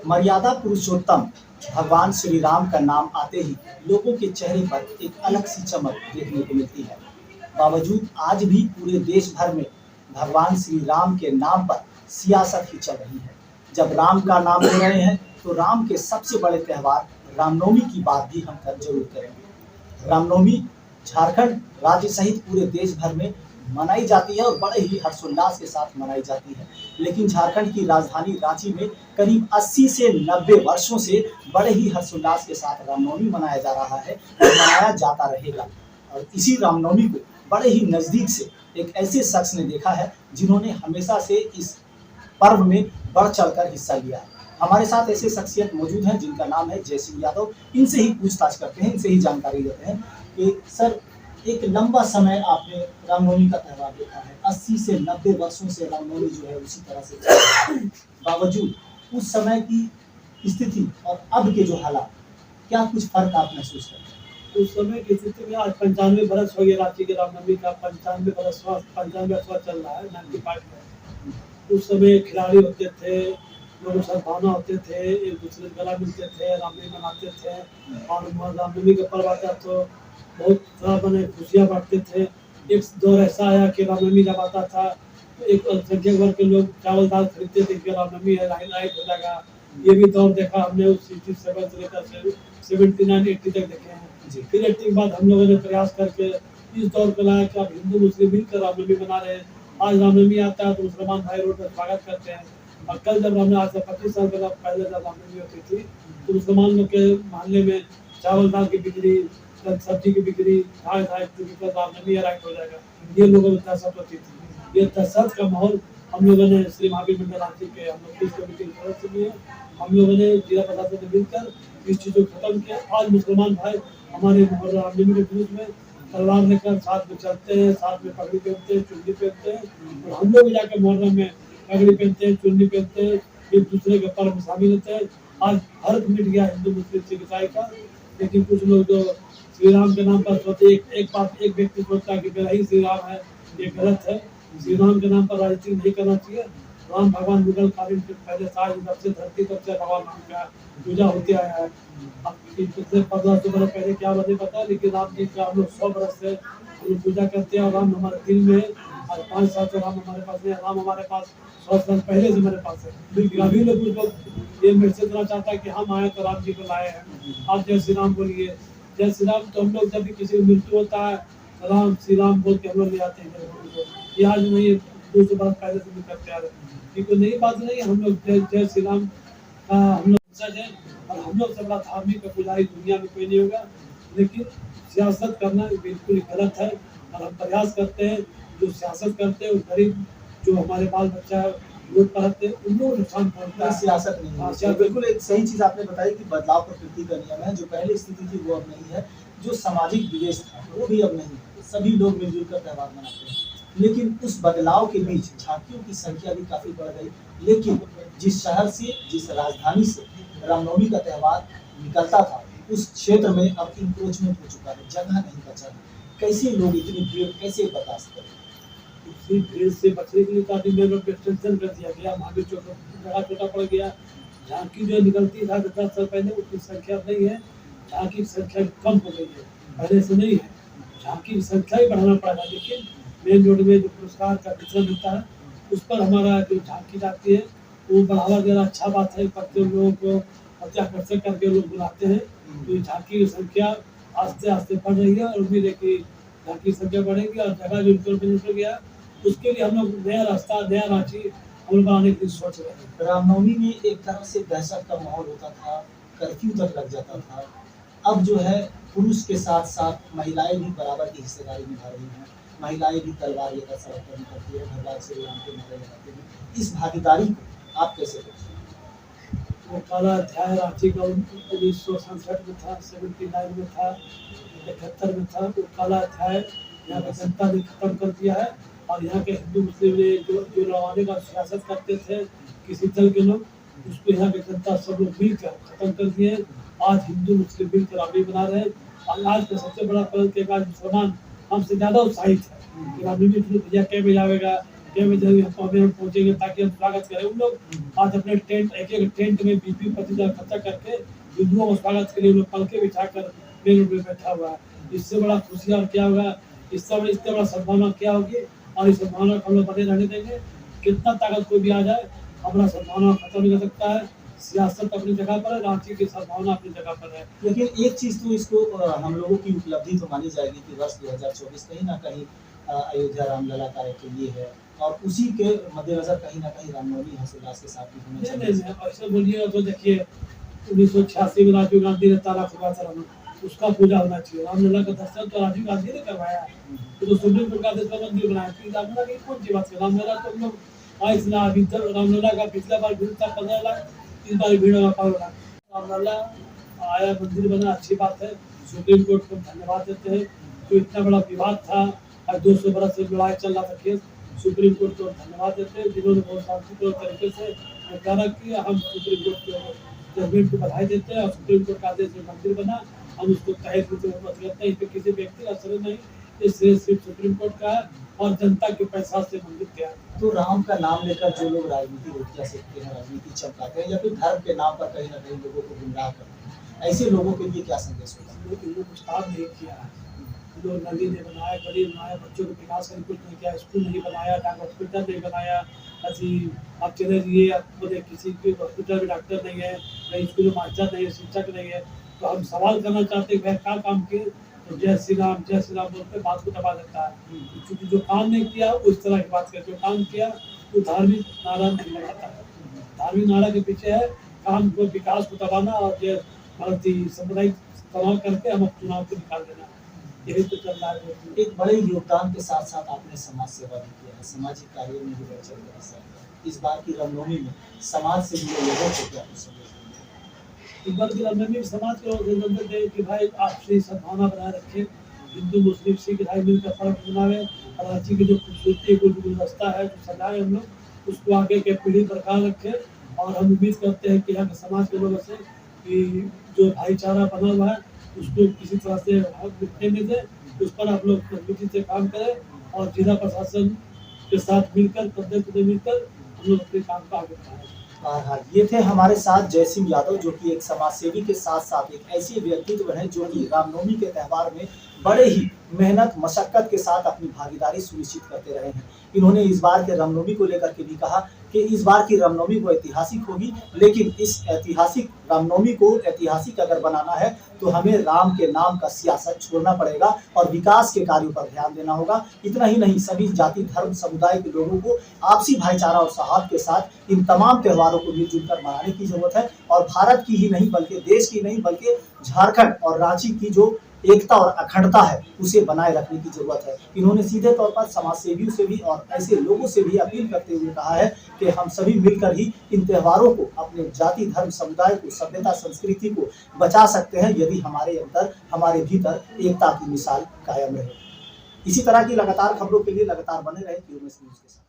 मर्यादा पुरुषोत्तम भगवान श्री राम का नाम आते ही लोगों के चेहरे पर एक अलग सी चमक देखने को मिलती है। बावजूद आज भी पूरे देश भर में भगवान श्री राम के नाम पर सियासत ही चल रही है। जब राम का नाम ले रहे हैं तो राम के सबसे बड़े त्योहार रामनवमी की बात भी हम जरूर करेंगे। रामनवमी झारखंड राज्य सहित पूरे देश भर में मनाई जाती है और बड़े ही हर्षोल्लास के साथ मनाई जाती है। लेकिन झारखंड की राजधानी रांची में करीब 80 से 90 वर्षों से बड़े ही हर्षोल्लास के साथ रामनवमी मनाया जा रहा है और मनाया जाता रहेगा। और इसी रामनवमी को बड़े ही नज़दीक से एक ऐसे शख्स ने देखा है जिन्होंने हमेशा से इस पर्व में बढ़ चढ़कर हिस्सा लिया है। हमारे साथ ऐसे शख्सियत मौजूद हैं जिनका नाम है जय सिंह यादव। इनसे ही पूछताछ करते हैं, इनसे ही जानकारी लेते हैं कि सर, एक लंबा समय आपने रामनवमी का त्यौहार देखा है, 80 से 90 वर्षों से रामनवमी जो है उसी तरह से चल रही है। बावजूद उस समय की स्थिति और अब के जो हालात, क्या कुछ फर्क आप महसूस करते हैं? उस समय की स्थिति में आज 95 बरस हो गए रांची के रामनवमी का। 95वां चल रहा है 95 में। उस समय खिलाड़ी होते थे, लोग सद्भावना होते थे, एक दूसरे से गला मिलते थे, रामनवमी मनाते थे। और रामनवमी का पर्व आता तो बहुत बने खुशियाँ बांटते थे। एक दौर ऐसा आया कि रामनवमी जब आता था तो एक अल्पसंख्यक वर्ग के लोग चावल दाल खरीदते थे कि रामनवमी है, लाइट हो जाएगा। ये भी दौर देखा हमने उस 67 से लेकर 79 80 तक देखे हैं। फिर 80 के बाद हम लोगों ने प्रयास करके इस दौर को लाया कि अब हिंदू मुस्लिम मिलकर रामनवमी मना रहे हैं। आज रामनवमी आता है तो मुसलमान भाई रोड पर स्वागत करते हैं। और कल जब रामनवमी, आज से 25 साल पहले जब रामनवमी होती थी तो मुसलमान लोग के मोहल्ले में चावल दाल की बिक्री, सब्जी की बिक्री, रामनवमी राइट हो जाएगा, ये लोगों में दहशत होती थी। ये दहशत का माहौल हम लोगों ने श्री महावीर मंदिर रांची के हम लोग पुलिस कमेटी की तरफ से भी है, हम लोगों ने जिला प्रशासन से मिलकर इस चीज़ को खत्म किया। आज मुसलमान भाई हमारे रामनवमी के जुलूस में तलवार लेकर साथ में चलते हैं, साथ में पगड़ी पहनते हैं, चुन्नी पहनते हैं। और हम लोग भी जाकर मुहर्रम में पगड़ी पहनते हैं, चुन्नी पहनते हैं, एक दूसरे के पर्व में शामिल होते हैं। आज फर्क मिट गया हिंदू मुस्लिम सिख ईसाई का। लेकिन कुछ लोग जो श्री राम के नाम पर सोचते, एक व्यक्ति सोचता है कि मेरा ही श्री राम है, ये गलत है। श्री राम के नाम पर राजनीति नहीं करना चाहिए। राम भगवान मुगल कालीन के पहले साल जब से धरती तब से भगवान राम का पूजा होते आया है। अब पिछले 1500 बरस पहले क्या बने पता, लेकिन राम जी का हम लोग 100 बरस से हम लोग पूजा करते हैं और राम हमारे दिल में है। आज 5 साल से राम हमारे पास है, राम हमारे पास 100 साल पहले से मेरे पास है। लेकिन अभी लोग ये मैसेज देना चाहता है कि हम आए तो राम जी को लाए हैं। आप जय श्री राम बोलिए, जय श्री राम। तो हम लोग जब भी किसी को मृत्यु होता है राम श्री राम बोल के हम लोग ले आते हैं। ये आज नहीं, 200 बरस पहले से भी करते आ रहे हैं। कोई नई बात नहीं है। हम लोग जय श्री राम का हम लोग सच है और हम लोग से बड़ा धार्मिक पुजारी दुनिया में कोई नहीं होगा। लेकिन सियासत करना बिल्कुल गलत है और हम प्रयास करते हैं जो सियासत करते हैं, गरीब जो हमारे बाल बच्चा वोट पढ़ते हैं उन लोगों को नुकसान पहुँचता है। सियासत नहीं है। बिल्कुल एक सही चीज़ आपने बताई कि बदलाव प्रकृति का नियम है। जो पहले स्थिति थी वो अब नहीं है, जो सामाजिक विदेश था वो भी अब नहीं है। सभी लोग मिलजुल कर त्यौहार मनाते हैं। लेकिन उस बदलाव के बीच झांकियों की संख्या भी काफ़ी बढ़ गई। लेकिन जिस शहर से, जिस राजधानी से रामनवमी का त्यौहार निकलता था उस क्षेत्र में अब इंक्रोचमेंट हो चुका है, जगह नहीं बचा है। कैसे लोग इतनी भीड़ कैसे बर्दाश्त करें? इसी भीड़ से बचने के लिए काफी मेन रोड पे एक्सटेंशन कर दिया गया। महावीर चौक जगह छोटा पड़ गया। झांकी जो निकलती था 10 साल पहले उतनी संख्या नहीं है। झांकी की संख्या कम हो गई है, पहले से नहीं है। झांकी की संख्या ही बढ़ाना पड़ेगा। लेकिन मेन रोड में जो पुरस्कार का वितरण होता है उस पर हमारा जो झांकी जाती है वो बढ़ावा देना अच्छा बात है। प्रत्येक लोगों को प्रत्याकर्षक करके लोग बुलाते हैं। तो झांकी की संख्या आस्ते आस्ते बढ़ रही है और उम्मीद है कि झांकी की संख्या बढ़ेगी। और जगह जो इंटरप्रेन्योर हो गया उसके लिए हम लोग नया रास्ता, नया रांची हम लोग बनाने की सोच रहे हैं। रामनवमी में एक तरह से दहशत का माहौल होता था, कर्फ्यू तक लग जाता था। अब जो है पुरुष के साथ साथ महिलाएं भी बराबर की हिस्सेदारी निभा रही हैं। महिलाएं भी तलवार लेकर सड़क पर निकलती है, भगवान श्री राम के नारे लगाते हैं। इस भागीदारी को आप कैसे देखते हैं? वो काला अध्याय रांची का 1967 में था, 79 में था, 71 में था। वो काला अध्याय यहाँ की जनता ने खत्म कर दिया है। और यहाँ के हिंदू मुस्लिम ने जो रवाने का सियासत करते थे किसी दल के लोग, उसको यहाँ की जनता सब लोग मिलकर खत्म कर दिए। आज हिंदू मुस्लिम मिलकर रामनवमी मना रहे हैं। और आज का सबसे बड़ा पर्व के बाद मुसलमान हमसे ज़्यादा उत्साहित है कि रामनवमी भैया क्या मिलावेगा, के बजे हम पहुंचेंगे ताकि हम स्वागत करें। उन लोग आज अपने टेंट एक टेंट में 20-25 खर्चा करके हिंदुओं को स्वागत के लिए लोग पलके बिछाकर मेन रोड पे बैठा हुआ है। इससे बड़ा खुशी और क्या होगा, इससे बड़ा सद्भावना क्या होगी, और इस सद्भावना को हम लोग बने रहने देंगे। कितना ताकत कोई भी आ जाए, हमारा सद्भावना खत्म नहीं कर सकता है। सियासत अपनी जगह पर है, रांची की सद्भावना अपनी जगह पर है। लेकिन एक चीज तो इसको हम लोगों की उपलब्धि तो मानी जाएगी कि वर्ष 2024 कहीं ना कहीं अयोध्या रामलला कार्य के लिए है, और उसी के मद्देनजर कहीं ना कहीं रामनवमी हर्षोल्लास के साथ भी होना नहीं चाहिए। ऐसे बोलिएगा तो देखिए 1986 में राजीव गांधी ने ताला खुलवाया था उसका पूजा होना चाहिए। रामलला का दर्शन तो राजीव गांधी ने करवाया, तो सुप्रीम कोर्ट का आदेश पर मंदिर बनाया। फिर रामलला की कौन सी बात है? रामलला तो हम लोग आज ना अभी तक रामलला का पिछला बार भीड़ था 15 लाख, इस बार भीड़ होगा 5 लाख। रामलला आया, मंदिर बना, अच्छी बात है। सुप्रीम कोर्ट को धन्यवाद देते हैं। तो इतना बड़ा विवाद था, आज 200 बरस से लड़ाई चल रहा था केस, सुप्रीम कोर्ट को धन्यवाद देते हैं जिन्होंने बहुत शांतिपूर्ण तरीके से निपटारा किया। हम सुप्रीम कोर्ट को जजमेंट को बधाई देते हैं, और सुप्रीम कोर्ट का आदेश में मंदिर बना, हम उसको तय रूप में मत करते हैं। इस पर किसी व्यक्ति का असर नहीं, इससे सिर्फ सुप्रीम कोर्ट का है और जनता के पैसा से मंदिर तैयार। तो राम का नाम लेकर जो लोग राजनीति रोटियां सेकते हैं, राजनीति चमकाते हैं, या फिर धर्म के नाम पर कहीं ना कहीं लोगों को गुमराह करते हैं, ऐसे लोगों के लिए क्या संदेश होगा? लोग कुछ काम नहीं किया है, लोग नदी नहीं बनाया, गली बनाया, बच्चों के विकास का कुछ नहीं किया, स्कूल नहीं बनाया, डॉक्टर हॉस्पिटल नहीं बनाया। अभी आप चले जाइए, आपको किसी के हॉस्पिटल में डॉक्टर नहीं है, नहीं स्कूल में मास्टर नहीं है, शिक्षक नहीं है। तो हम सवाल करना चाहते हैं, क्या काम किए? तो जय श्री राम बोलते बात को दबा देता है। क्योंकि जो काम नहीं किया उस तरह की बात करते, जो काम किया वो धार्मिक नारा नहीं लगाता है। धार्मिक नारा के पीछे है काम को, विकास को दबाना और जो भारतीय सामुदायिक तनाव करके हम चुनाव को निकाल देना, यही तो चल रहा है। एक बड़े योगदान के साथ साथ आपने समाज सेवा भी किया है, सामाजिक कार्यों में भी बढ़ चढ़ कर हिस्सा लिया। इस बार की रामनवमी में समाज से जुड़े लोगों को क्या कुछ संदेश देंगे? इस बार की रामनवमी में समाज को संदेश दें कि भाई आपसी सद्भावना बनाए रखें, हिंदू मुस्लिम सिख ईसाई मिलकर पर्व मनावे, रांची की जो खूबसूरती जो गुलदस्ता है जो सजाए हम लोग उसको आगे के पीढ़ी बरकरार रखें। और हम उम्मीद करते हैं कि यहाँ के समाज के लोगों से कि जो भाईचारा बना हुआ है उसको किसी तरह से मिटने नहीं दें, उस पर आप लोग मजबूती से काम करें और जिला प्रशासन के साथ मिलकर कंधे मिलकर हम लोग अपने काम को आगे बढ़ाएं। ये थे हमारे साथ जय सिंह यादव, जो कि एक समाज सेवी के साथ साथ एक ऐसे व्यक्तित्व हैं जो कि रामनवमी के त्यौहार में बड़े ही मेहनत मशक्कत के साथ अपनी भागीदारी सुनिश्चित करते रहे हैं। इन्होंने इस बार के रामनवमी को लेकर के भी कहा कि इस बार की रामनवमी को ऐतिहासिक होगी, लेकिन इस ऐतिहासिक रामनवमी को ऐतिहासिक अगर बनाना है तो हमें राम के नाम का सियासत छोड़ना पड़ेगा और विकास के कार्यों पर ध्यान देना होगा। इतना ही नहीं, सभी जाति धर्म समुदाय के लोगों को आपसी भाईचारा और सौहार्द के साथ इन तमाम त्योहारों को मिलजुल कर मनाने की जरूरत है। और भारत की ही नहीं बल्कि देश की नहीं बल्कि झारखंड और रांची की जो एकता और अखंडता है उसे बनाए रखने की जरूरत है। इन्होंने सीधे तौर पर समाज सेवियों से भी और ऐसे लोगों से भी अपील करते हुए कहा है कि हम सभी मिलकर ही इन त्योहारों को, अपने जाति धर्म समुदाय को, सभ्यता संस्कृति को बचा सकते हैं यदि हमारे अंदर, हमारे भीतर एकता की मिसाल कायम रहे। इसी तरह की लगातार खबरों के लिए लगातार बने रहे QMS न्यूज़ के साथ।